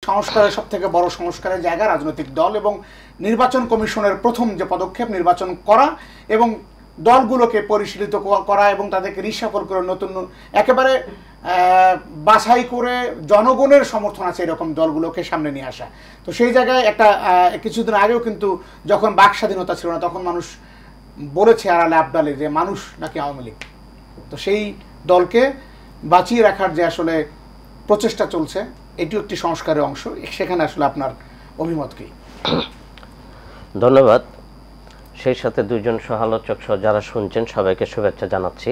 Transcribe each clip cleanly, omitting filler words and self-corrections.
সংস্কারের সবথেকে বড় সংস্কারের জায়গা রাজনৈতিক দল এবং নির্বাচন কমিশনের প্রথম যে পদক্ষেপ নির্বাচন করা এবং দলগুলোকে পরিশীলিত করা এবং তাদেরকে রিশাফল করে নতুন একেবারে বাছাই করে জনগণের সমর্থন আছে এরকম দলগুলোকে সামনে নিয়ে আসা। তো সেই জায়গায় একটা কিছুদিন আগেও কিন্তু যখন বাক স্বাধীনতা ছিল না তখন মানুষ বলেছে আড়ালে আবডালে যে মানুষ নাকি আওয়ামী লীগ। তো সেই দলকে বাঁচিয়ে রাখার যে আসলে প্রচেষ্টা চলছে এটিও একটি সংস্কারের অংশ। সেখানে আসলে আপনার অভিমত কি? ধন্যবাদ। সেই সাথে দুইজন সহালোচক সহ যারা শুনছেন সবাইকে শুভেচ্ছা জানাচ্ছি।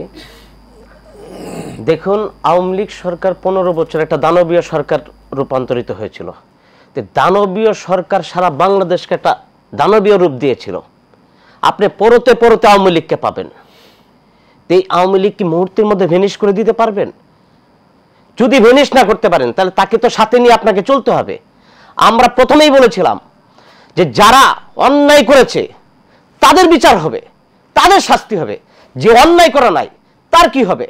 দেখুন, আওয়ামী লীগ সরকার 15 বছর একটা দানবীয় সরকার রূপান্তরিত হয়েছিল। দানবীয় সরকার সারা বাংলাদেশকে একটা দানবীয় রূপ দিয়েছিল। আপনি পরতে পরতে আওয়ামী লীগকে পাবেন। এই আওয়ামী লীগ কি মুহূর্তের মধ্যে ভেনিশ করে দিতে পারবেন? যদি ভেনিশ না করতে পারেন তাহলে তাকে তো সাথে নিয়ে আপনাকে চলতে হবে। আমরা প্রথমেই বলেছিলাম যে যারা অন্যায় করেছে তাদের বিচার হবে, তাদের শাস্তি হবে। যে অন্যায় করা নাই তার কি হবে?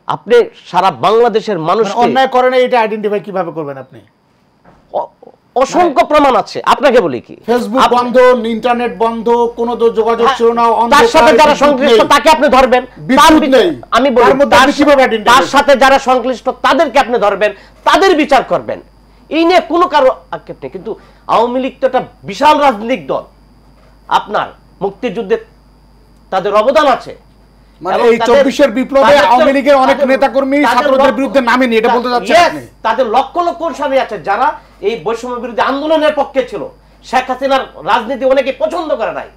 আপনি সারা বাংলাদেশের মানুষ অন্যায় করে না এটা আইডেন্টিফাই কিভাবে করবেন? আপনি অসংখ্য প্রমাণ আছে। আপনাকে বলি কি, ফেসবুক বন্ধ, ইন্টারনেট বন্ধ, কোনো যোগাযোগ ছিল না, তার সাথে যারা সংশ্লিষ্ট তাকে আপনি ধরবেন। আমি বলি তার সাথে যারা সংশ্লিষ্ট তাদেরকে আপনি ধরবেন, তাদের বিচার করবেন। এই নিয়ে কোনো কারো আক্ষেপ নেই। কিন্তু আওয়ামী লীগ তো একটা বিশাল রাজনৈতিক দল। আপনার মুক্তিযুদ্ধে তাদের অবদান আছে। মানে এই 24-এর বিপ্লবে আওয়ামী লীগের অনেক নেতাকর্মী ছাত্রদের বিরুদ্ধে নামেনি, এটা বলতে যাচ্ছেন আপনি? তাদের লক্ষ লক্ষ অনুসারী আছে যারা এই বৈষম্য বিরোধী আন্দোলনের পক্ষে ছিল। শেখ হাসিনার রাজনীতি অনেকে পছন্দ করে নাই,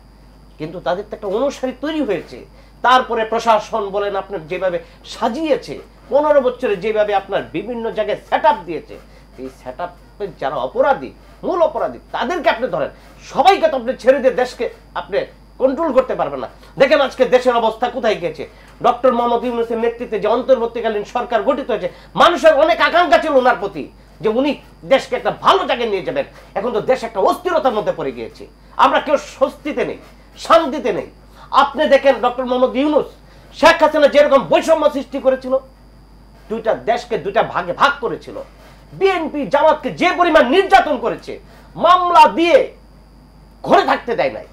কিন্তু তাদের তো একটা অনুসারী তৈরি হয়েছে। তারপরে প্রশাসন বলেন আপনার যেভাবে সাজিয়েছে, 15 বছরে যেভাবে আপনার বিভিন্ন জায়গায় সেটআপ দিয়েছে, এই সেটআপে যারা অপরাধী, মূল অপরাধী, তাদেরকে আপনি ধরেন। সবাইকে তো আপনি ছেড়ে দিয়ে দেশকে আপনি কন্ট্রোল করতে পারবেন না। দেখেন আজকে দেশের অবস্থা কোথায় গেছে। ডক্টর মোহাম্মদ ইউনূসের নেতৃত্বে যে অন্তর্বর্তীকালীন সরকার গঠিত হয়েছে, মানুষের অনেক আকাঙ্ক্ষা ছিল ওনার প্রতি যে উনি দেশকে একটা ভালো জায়গায় নিয়ে যাবেন। এখন তো দেশ একটা অস্থিরতার মধ্যে পড়ে গিয়েছে। আমরা কেউ স্বস্তিতে নেই, শান্তিতে নেই। আপনি দেখেন ডক্টর মোহাম্মদ ইউনূস শেখ হাসিনা যেরকম বৈষম্য সৃষ্টি করেছিল, দুইটা দেশকে দুইটা ভাগে ভাগ করেছিল। বিএনপি জামাতকে যে পরিমাণ নির্যাতন করেছে, মামলা দিয়ে ঘরে থাকতে দেয় নাই,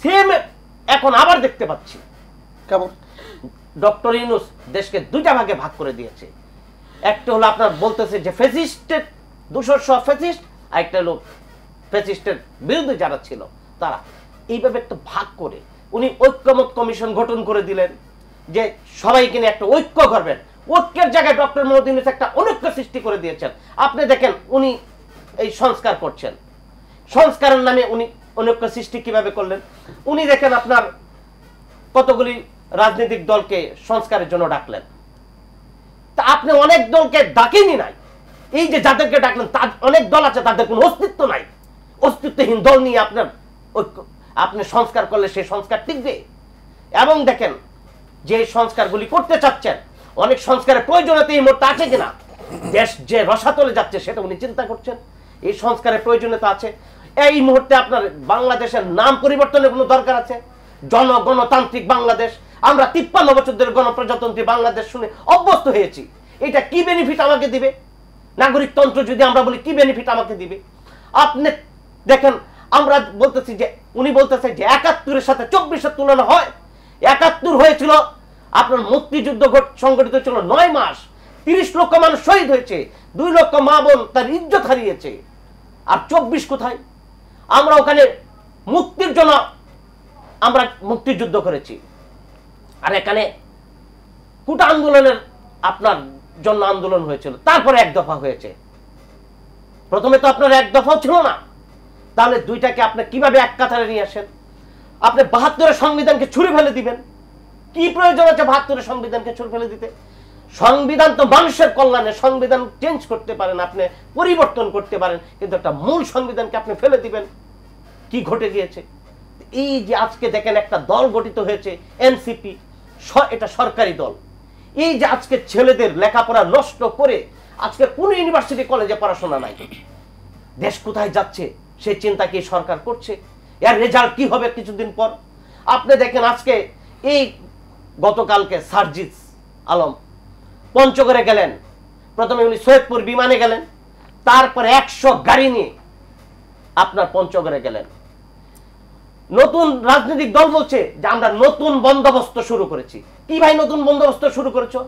সেম এখন আবার দেখতে পাচ্ছি। কেমন ডক্টর ইউনূস দেশকে দুইটা ভাগে ভাগ করে দিয়েছে। একটা হলো আপনার বলতেছে যে ফ্যাসিস্টের দূষর সহ ফ্যাসিস্ট, আর একটা হলো ফ্যাসিস্টের বিরুদ্ধে যারা ছিল তারা। এইভাবে একটা ভাগ করে উনি ঐক্যমত কমিশন গঠন করে দিলেন যে সবাইকে নিয়ে একটা ঐক্য করবেন। ঐক্যের জায়গায় ডক্টর মোহাম্মদ ইউনূস একটা অনৈক্য সৃষ্টি করে দিয়েছেন। আপনি দেখেন উনি এই সংস্কার করছেন, সংস্কারের নামে উনি অনৈক্য সৃষ্টি কিভাবে করলেন। উনি দেখেন আপনার কতগুলি রাজনৈতিক দলকে সংস্কারের জন্য ডাকলেন। তা আপনি অনেক দলকে ডাকেনি নাই। এই যে যাদেরকে ডাকলেন তার অনেক দল আছে তাদের কোনো অস্তিত্ব নাই। অস্তিত্বহীন দল নিয়ে আপনার আপনি সংস্কার করলে সেই সংস্কার টিকবে? এবং দেখেন যে সংস্কারগুলি করতে চাচ্ছেন, অনেক সংস্কারের প্রয়োজনীয়তা এই মুহূর্তে আছে কিনা, দেশ যে রসাতলে যাচ্ছে সেটা উনি চিন্তা করছেন। এই সংস্কারের প্রয়োজনীয়তা আছে। এই মুহূর্তে আপনার বাংলাদেশের নাম পরিবর্তনের কোনো দরকার আছে? জনগণতান্ত্রিক বাংলাদেশ। আমরা 53 বছর ধরে গণপ্রজাতন্ত্রী বাংলাদেশ শুনে অভ্যস্ত হয়েছি। এটা কি বেনিফিট আমাকে দিবে? নাগরিকতন্ত্র যদি আমরা বলি কি বেনিফিট আমাকে দিবে? আপনি দেখেন আমরা বলতেছি যে উনি বলতেছে যে 71-এর সাথে 24-এর তুলনা হয়। 71 হয়েছিল আপনার মুক্তিযুদ্ধ সংগঠিত ছিল 9 মাস, 30 লক্ষ মানুষ শহীদ হয়েছে, 2 লক্ষ মা বোন তার ইজ্জত হারিয়েছে। আর 24 কোথায়? আমরা ওখানে মুক্তির জন্য আমরা মুক্তিযুদ্ধ করেছি, আর এখানে কোটা আন্দোলনের আপনার জন্য আন্দোলন হয়েছিল, তারপরে এক দফা হয়েছে। প্রথমে তো আপনার এক দফাও ছিল না। তাহলে দুইটাকে আপনি কিভাবে এক কাতারে নিয়ে আসেন? আপনি 72-এর সংবিধানকে ছুঁড়ে ফেলে দিবেন? কি প্রয়োজন আছে 72-এর সংবিধানকে ছুঁড়ে ফেলে দিতে? সংবিধান তো মানুষের কল্যাণে, সংবিধান চেঞ্জ করতে পারেন, আপনি পরিবর্তন করতে পারেন, কিন্তু একটা মূল সংবিধানকে আপনি ফেলে দিবেন। কি ঘটে গিয়েছে? এই যে আজকে দেখেন একটা দল গঠিত হয়েছে এনসিপি, এটা সরকারি দল। এই যে আজকে ছেলেদের লেখাপড়া নষ্ট করে আজকে কোন ইউনিভার্সিটি কলেজে পড়াশোনা নাই, দেশ কোথায় যাচ্ছে সেই চিন্তা কি সরকার করছে? এর রেজাল্ট কি হবে কিছুদিন পর? আপনি দেখেন আজকে এই গতকালকে সার্জিস আলম পঞ্চগড়ে গেলেন, প্রথমে উনি সৈয়দপুর বিমানে গেলেন, তারপরে 100 গাড়ি নিয়ে আপনার পঞ্চগড়ে গেলেন। নতুন রাজনৈতিক দল বলছে যে আমরা নতুন বন্দোবস্ত শুরু করেছি। কি ভাই নতুন বন্দোবস্ত শুরু করেছো?